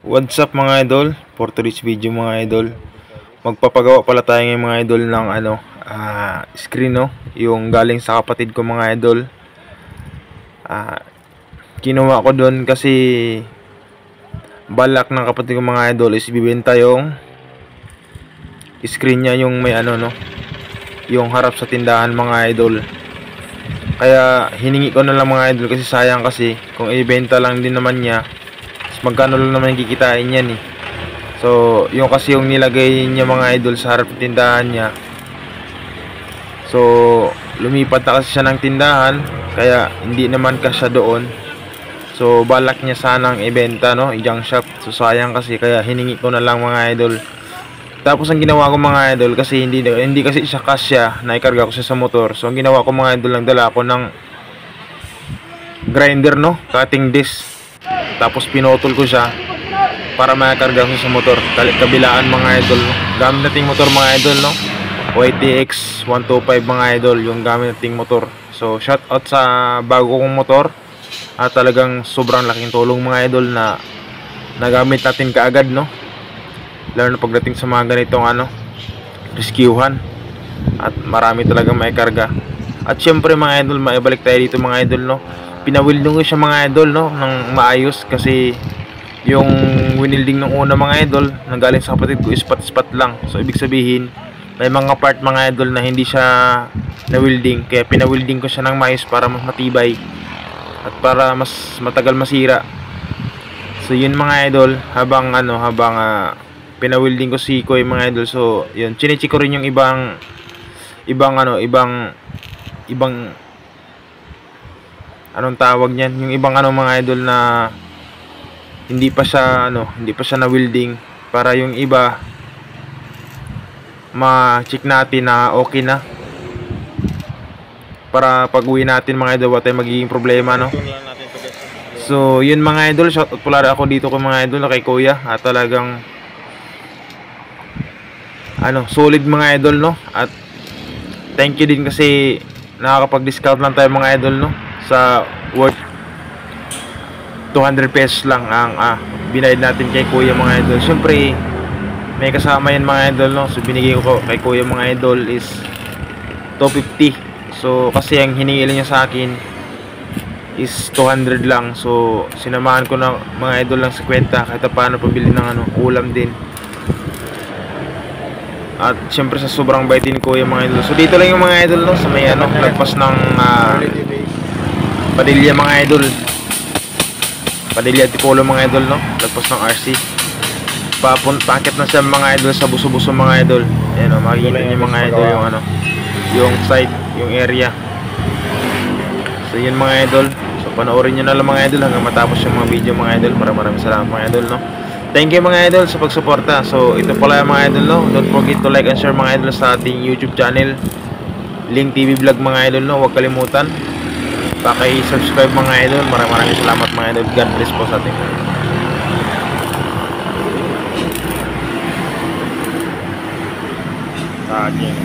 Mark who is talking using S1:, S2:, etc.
S1: What's up mga idol? For today's video mga idol, magpapagawa pala tayo ngayon mga idol ng screen, no? Yung galing sa kapatid ko mga idol. Kinuha ko doon kasi balak ng kapatid ko mga idol is bibenta yung screen niya, yung may no? Yung harap sa tindahan mga idol. Kaya hiningi ko na lang mga idol kasi sayang, kasi kung ibenta lang din naman niya, magkano lang naman kikitain yan eh. So yung kasi yung nilagay niya mga idol sa harap ng tindahan niya, so lumipat na kasi siya ng tindahan, kaya hindi naman kasya doon. So balak niya sanang ibenta, no, i-junk shop. So sayang kasi, kaya hiningi ko na lang mga idol. Tapos ang ginawa ko mga idol, kasi hindi kasi siya kasya na ikarga ko siya sa motor. So ang ginawa ko mga idol, lang dala ko ng grinder, no, cutting disc. Tapos pinotol ko siya para makakarga ko sa motor. Kabilaan mga idol, gamit nating motor mga idol, no, YTX 125 mga idol, yung gamit nating motor. So shout out sa bago kong motor, at talagang sobrang laking tulong mga idol na nagamit natin kaagad, no, lalo na pagdating sa mga ganitong rescuehan, at marami talagang maikarga. At syempre mga idol, maibalik tayo dito mga idol, no, pinawilding ko siya mga idol, no, ng maayos, kasi yung winilding ng una mga idol nanggaling sa kapatid ko is spot lang. So ibig sabihin may mga part mga idol na hindi siya na-wilding, kaya pinawilding ko siya ng maayos para mas matibay at para mas matagal masira. So yun mga idol, habang pinawilding ko si Koy mga idol, so yun, chinecheck ko rin yung ibang anong tawag niyan, yung ibang mga idol na hindi pa siya na welding, para yung iba ma-check natin na okay na, para pag-uwi natin mga idol wala tayong magiging problema, no. So yun mga idol, shoutout pala ako dito ko mga idol kay Kuya, at talagang solid mga idol, no. At thank you din kasi nakakapag-discount lang tayo mga idol, no, sa worth 200 pesos lang ang binayad natin kay Kuya mga idol. Siyempre may kasama yan mga idol, no. So binigay ko kay Kuya mga idol is 250. So kasi ang hiningi niya sa akin is 200 lang. So sinamahan ko na mga idol ng 50 kahit paano pabili ng ulam din. At syempre sa sobrang baitin ko yung mga idol. So dito lang yung mga idol, no, sa may lagpas ng Padilla mga idol, Padilla Tipolo mga idol, no, lagpas ng RC. Pakit na siya mga idol sa buso-buso mga idol. Ayan, no, makikita niyo mga idol yung yung site, yung area. So yun mga idol, so panoorin nyo na lang mga idol hanggang matapos yung mga video mga idol. Maraming salamat mga idol, no. Thank you mga idol sa pagsuporta. So ito pala mga idol, no, don't forget to like and share mga idol sa ating YouTube channel, Link TV Vlog mga idol, no. Huwag kalimutan paki-subscribe mga idol. Maraming salamat mga idol. God bless po sa ating
S2: Ating